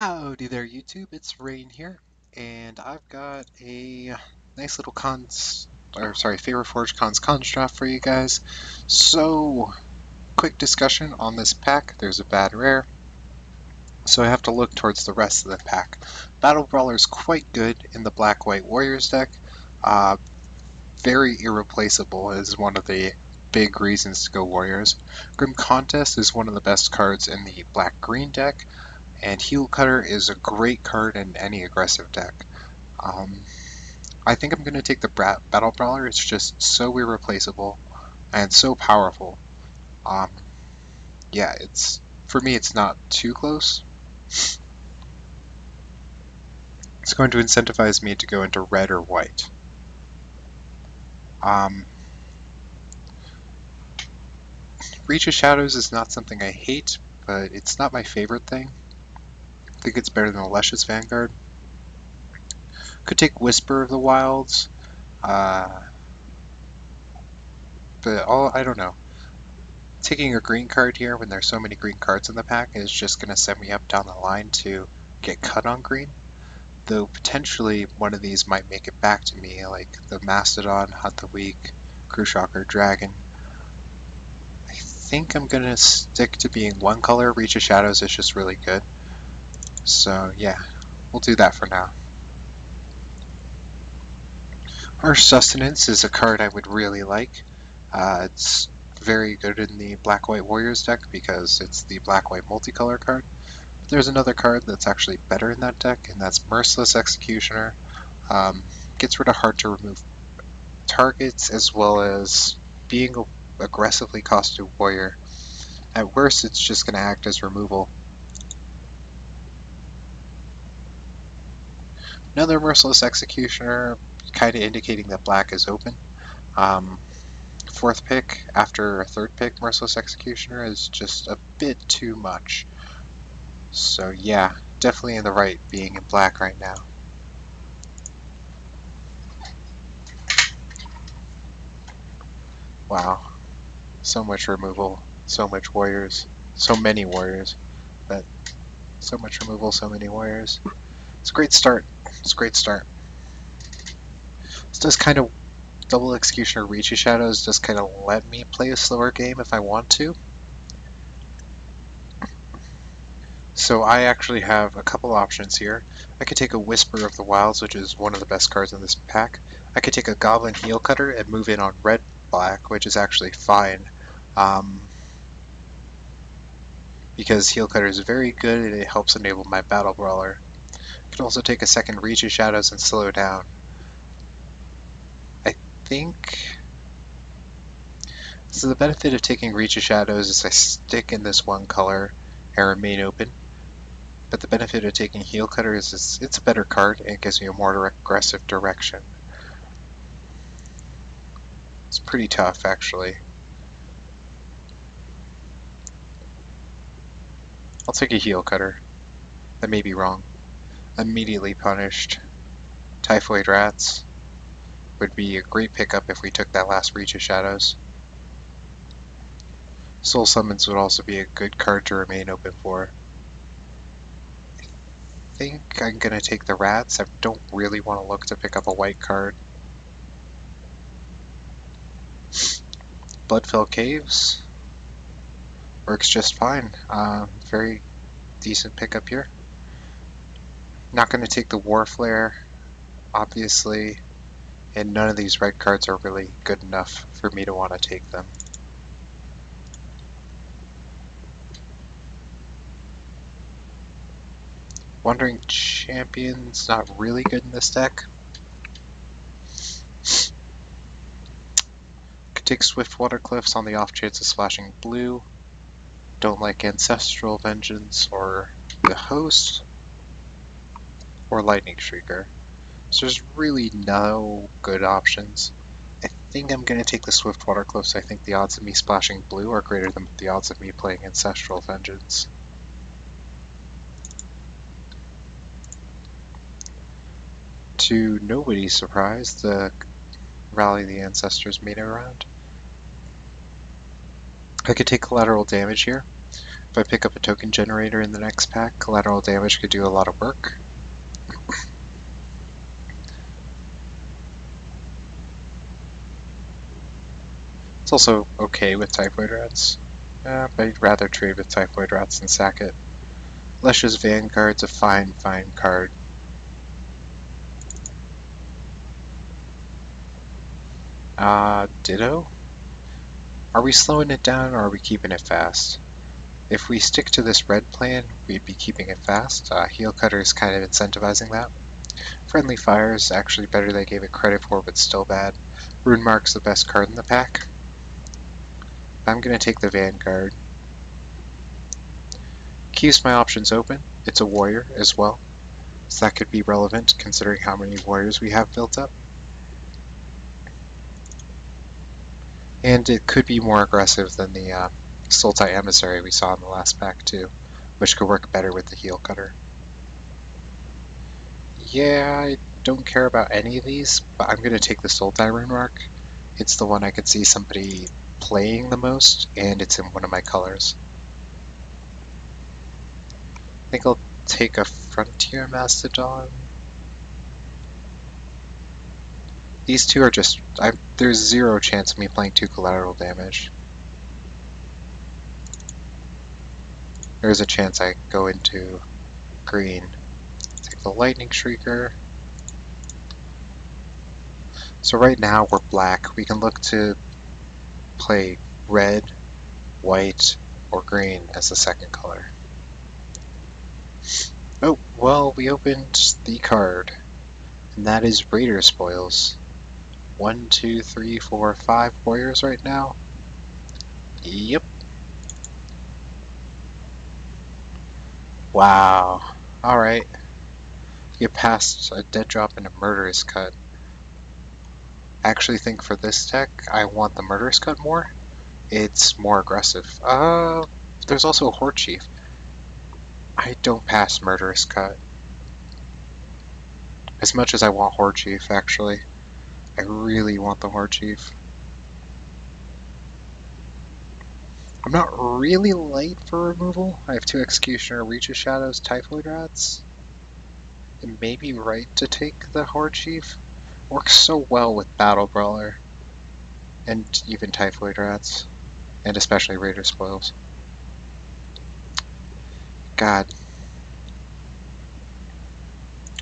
Howdy there, YouTube. It's Rain here, and I've got a nice little favorite Forge cons draft for you guys. So, quick discussion on this pack. There's a bad rare, so I have to look towards the rest of the pack. Battle Brawler is quite good in the Black-White Warriors deck. Uh, Very irreplaceable is one of the big reasons to go Warriors. Grim Contest is one of the best cards in the Black-Green deck. And Heel Cutter is a great card in any aggressive deck. I think I'm going to take the Battle Brawler. It's just so irreplaceable and so powerful. Um, yeah, for me, it's not too close. It's going to incentivize me to go into red or white. Reach of Shadows is not something I hate, but it's not my favorite thing. I think it's better than the Luscious Vanguard. Could take Whisper of the Wilds, but I don't know. Taking a green card here when there's so many green cards in the pack is just going to set me up down the line to get cut on green. Though potentially one of these might make it back to me, like the Mastodon, Hunt the Weak, Crucial Dragon. I think I'm going to stick to being one color. Reach of Shadows is just really good. So yeah, we'll do that for now. Harsh Sustenance is a card I would really like. It's very good in the Black-White Warriors deck because it's the Black-White multicolor card. But there's another card that's actually better in that deck, and that's Merciless Executioner. Gets rid of hard to remove targets as well as being an aggressively costed warrior. At worst, it's just going to act as removal. Another Merciless Executioner, kind of indicating that black is open. Fourth pick after a third pick Merciless Executioner is just a bit too much. So yeah, definitely in the right being in black right now. Wow, so much removal, so much warriors, so many warriors, but so much removal, so many warriors. It's a great start. It's a great start. This does kind of Double Executioner Reach of Shadows just kind of let me play a slower game if I want to. So I actually have a couple options here. I could take a Whisper of the Wilds, which is one of the best cards in this pack. I could take a Goblin Heel Cutter and move in on red-black, which is actually fine. Because Heel Cutter is very good and it helps enable my Battle Brawler. I could also take a second Reach of Shadows and slow down. So the benefit of taking Reach of Shadows is I stick in this one color and remain open. But the benefit of taking Heel Cutter is it's a better card and it gives me a more aggressive direction. It's pretty tough, actually. I'll take a Heel Cutter. That may be wrong. Immediately punished. Typhoid Rats would be a great pickup if we took that last Reach of Shadows. Soul Summons would also be a good card to remain open for. I think I'm going to take the Rats. I don't really want to look to pick up a white card. Bloodfell Caves works just fine. Very decent pickup here. Not going to take the War Flare, obviously, and none of these red cards are really good enough for me to want to take them. Wandering Champion's not really good in this deck. Could take Swiftwater Cliffs on the off chance of splashing blue. Don't like Ancestral Vengeance or the Host or Lightning Shrieker. So there's really no good options. I think I'm going to take the Swiftwater Cliffs. I think the odds of me splashing blue are greater than the odds of me playing Ancestral Vengeance. To nobody's surprise, the Rally the Ancestors made it around. I could take collateral damage here. If I pick up a token generator in the next pack, collateral damage could do a lot of work. It's also okay with Typhoid Rats, but I'd rather trade with Typhoid Rats than sack it. Lesh's Vanguard's a fine card. Ditto? Are we slowing it down or are we keeping it fast? If we stick to this red plan, we'd be keeping it fast. Heel Cutter is kind of incentivizing that. Friendly Fire is actually better than I gave it credit for, but still bad. Rune Mark's the best card in the pack. I'm going to take the Vanguard. Keeps my options open. It's a warrior as well, so that could be relevant considering how many warriors we have built up. And it could be more aggressive than the Sultai Emissary we saw in the last pack too, which could work better with the Heel Cutter. Yeah, I don't care about any of these, but I'm going to take the Sultai Rune Mark. It's the one I could see somebody playing the most, and it's in one of my colors. I think I'll take a Frontier Mastodon. These two are just... there's zero chance of me playing 2 collateral damage. There's a chance I go into green. Take the Lightning Shrieker. So right now we're black. We can look to play red, white, or green as the second color. Oh, well, we opened the card, and that is Raider Spoils. 1, 2, 3, 4, 5 warriors right now. Yep. Wow. Alright. Get past a dead drop and a murderous cut. I actually think for this deck, I want the murderous cut more. It's more aggressive. There's also a Horde Chief. I don't pass murderous cut. As much as I want Horde Chief, actually. I really want the Horde Chief. I'm not really light for removal. I have 2 Executioner, Reach of Shadows, Typhoid Rats. It may be right to take the Horde Chief. Works so well with Battle Brawler. And even Typhoid Rats. And especially Raider Spoils. God.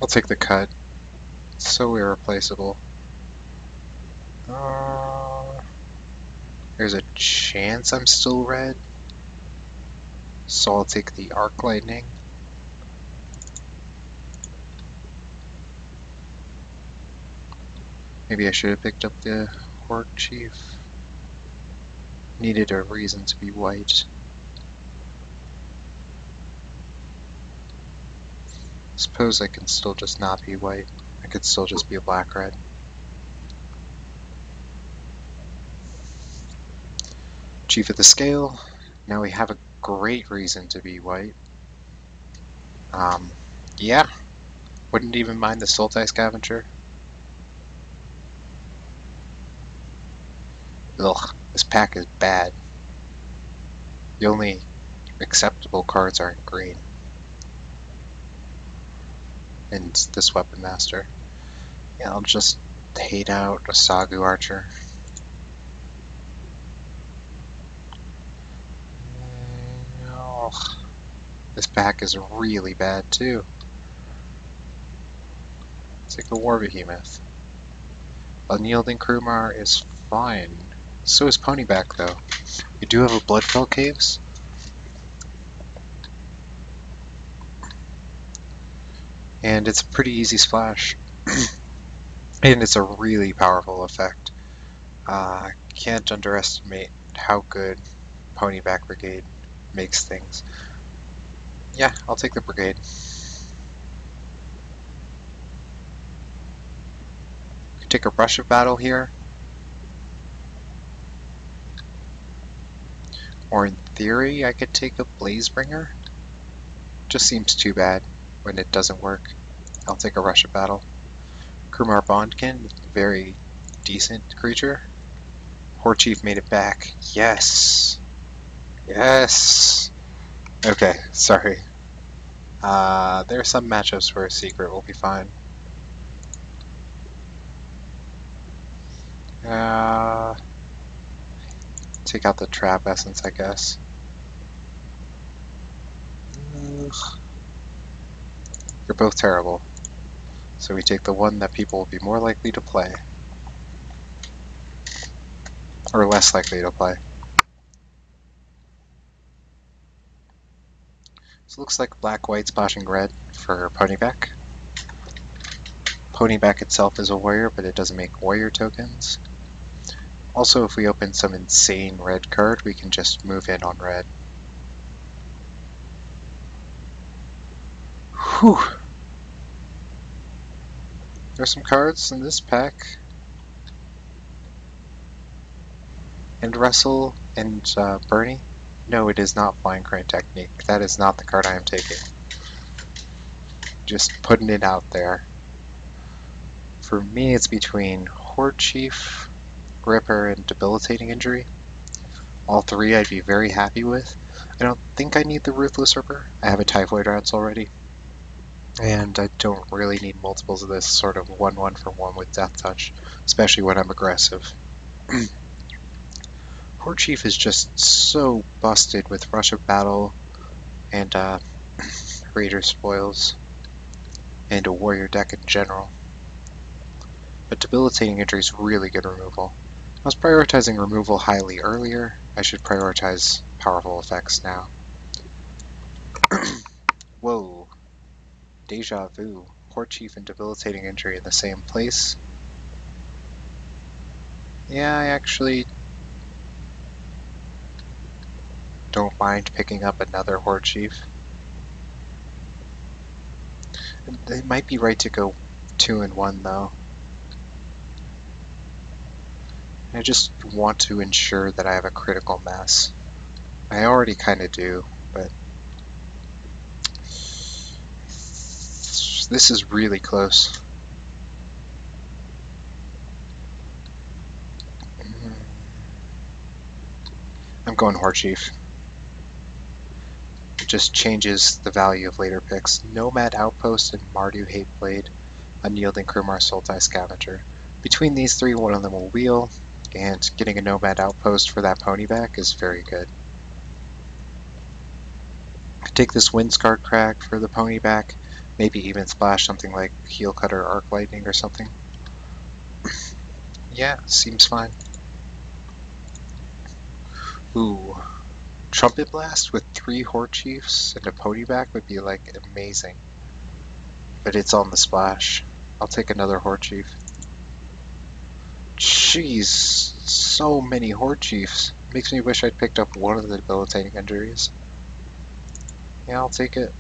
I'll take the cut. It's so irreplaceable. There's a chance I'm still red. So I'll take the Arc Lightning. Maybe I should have picked up the Horde Chief. Needed a reason to be white. Suppose I can still just not be white. I could still just be a black-red. Chief of the Scale. Now we have a great reason to be white. Yeah. Wouldn't even mind the Sultai Scavenger. Ugh, this pack is bad. The only acceptable cards are in green. And this Weapon Master. Yeah, I'll just hate out a Sagu Archer. Oh, this pack is really bad too. It's like a War Behemoth. Unyielding Krumar is fine. So is Ponyback though. We do have a Bloodfell Caves. And it's a pretty easy splash. And it's a really powerful effect. Can't underestimate how good Ponyback Brigade makes things. Yeah, I'll take the Brigade. Could take a Rush of Battle here. Or in theory, I could take a Blazebringer. Just seems too bad when it doesn't work. I'll take a Rush of Battle. Krumar Bondkin, very decent creature. Horde Chief made it back. Yes! Yes! Okay, sorry. There are some matchups where a secret will be fine. Take out the trap essence, I guess. Ugh. You're both terrible. So we take the one that people will be more likely to play. Or less likely to play. So it looks like black-white splashing red for Ponyback. Ponyback itself is a warrior, but it doesn't make warrior tokens. Also, if we open some insane red card, we can just move in on red. Whew! There's some cards in this pack. And Russell and Bernie? No, it is not Flying Crane Technique. That is not the card I am taking. Just putting it out there. For me, it's between Horde Chief, Ripper, and Debilitating Injury. All three I'd be very happy with. I don't think I need the Ruthless Ripper. I have a Typhoid Rats already. And I don't really need multiples of this sort of 1-1 for 1 with Death Touch, especially when I'm aggressive. Horde Chief is just so busted with Rush of Battle and Raider Spoils and a Warrior deck in general. But Debilitating Injury is really good removal. I was prioritizing removal highly earlier. I should prioritize powerful effects now. Whoa. Deja Vu. Horde Chief and Debilitating Injury in the same place. Yeah, I actually don't mind picking up another Horde Chief. It might be right to go 2-1 though. I just want to ensure that I have a critical mass. I already kind of do, but this is really close. I'm going Horde Chief. It just changes the value of later picks. Nomad Outpost and Mardu Hateblade, Unyielding Krumar Sultai Scavenger. Between these three, one of them will wheel, and getting a Nomad Outpost for that Ponyback is very good. Take this Windscarred Crag for the Ponyback, maybe even splash something like Heel Cutter, Arc Lightning, or something. Yeah, seems fine. Ooh. Trumpet Blast with 3 Horde Chiefs and a Ponyback would be like amazing. But it's on the splash. I'll take another Horde Chief. Jeez, so many Horde Chiefs. Makes me wish I'd picked up one of the Debilitating Injuries. Yeah, I'll take it.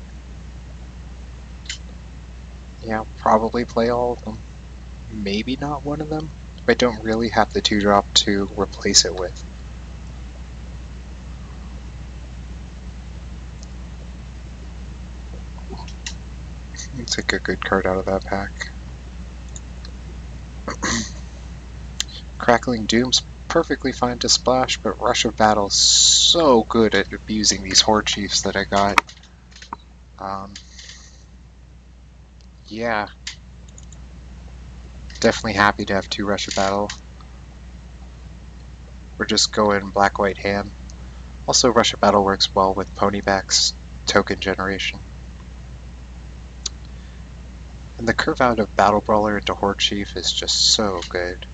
Yeah, I'll probably play all of them. Maybe not one of them. But I don't really have the 2-drop to replace it with. Let's take a good card out of that pack. Crackling Doom's perfectly fine to splash, but Rush of Battle's so good at abusing these Horde Chiefs that I got. Yeah. Definitely happy to have 2 Rush of Battle. We're just going black-white hand. Also, Rush of Battle works well with Ponyback's token generation. And the curve out of Battle Brawler into Horde Chief is just so good.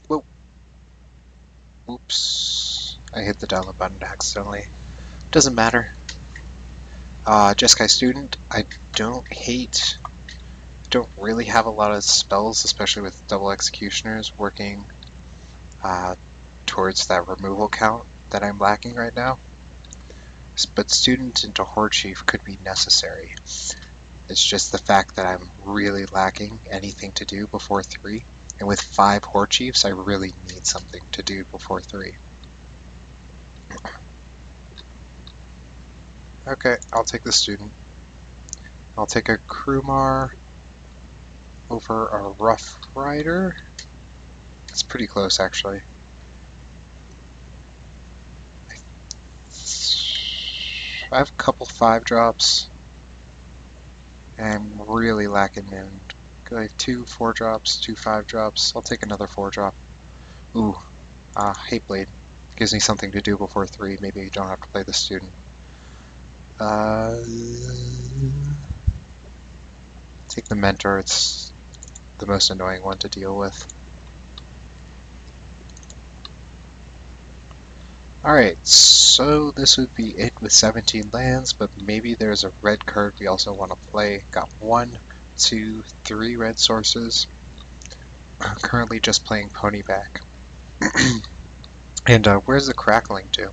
Whoa. Oops. I hit the download button accidentally. Doesn't matter. Jeskai Student, I don't really have a lot of spells, especially with double executioners working towards that removal count that I'm lacking right now. but Student into Horde Chief could be necessary. It's just the fact that I'm really lacking anything to do before 3, and with 5 Horde Chiefs I really need something to do before 3. Okay, I'll take the Student. I'll take a Krumar over a Rough Rider. It's pretty close, actually. I have a couple 5-drops. I'm really lacking in. I have 2 4-drops, 2 5-drops. I'll take another 4-drop. Ooh, Hate Blade. Gives me something to do before 3. Maybe you don't have to play the Student. Take the Mentor. It's the most annoying one to deal with. Alright, so this would be it with 17 lands, but maybe there's a red card we also want to play. Got 1, 2, 3 red sources. I'm currently just playing Ponyback. And where's the Crackling Doom?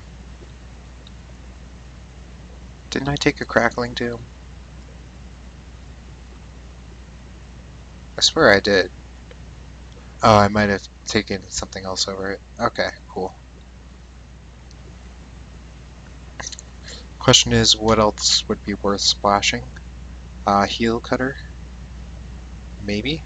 Didn't I take a Crackling Doom? I swear I did. Oh, I might have taken something else over it. Okay, cool. Question is, what else would be worth splashing? Heel Cutter? Maybe?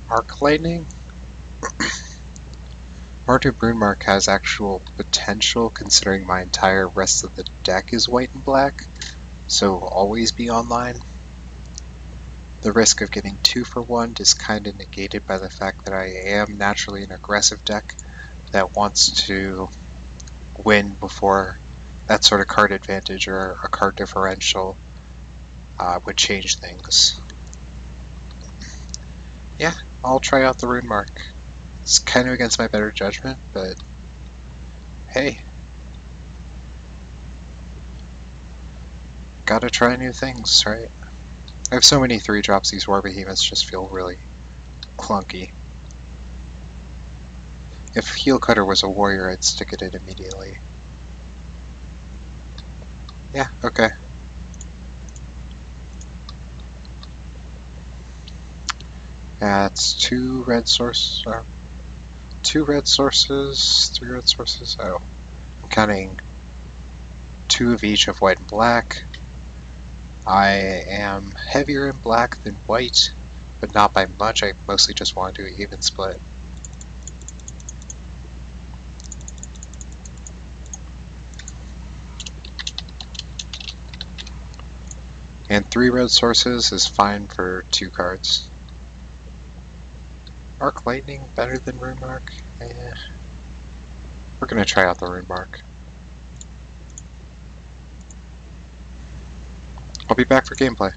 Arc Lightning? Martyr Broodmark has actual potential considering my entire rest of the deck is white and black, so will always be online. The risk of getting 2 for 1 is kind of negated by the fact that I am naturally an aggressive deck that wants to win before that sort of card advantage or a card differential would change things. Yeah, I'll try out the Rune Mark. It's kind of against my better judgment, but hey. Gotta try new things, right? I have so many 3-drops, these War Behemoths just feel really clunky. If Heel Cutter was a warrior, I'd stick it in immediately. Yeah, okay. That's 2 red sources, 2 red sources, 3 red sources. Oh, I'm counting 2 of each of white and black. I am heavier in black than white, but not by much. I mostly just want to do an even split. And 3 red sources is fine for 2 cards. Arc Lightning better than Rune Mark? Eh. We're gonna try out the Rune Mark. I'll be back for gameplay.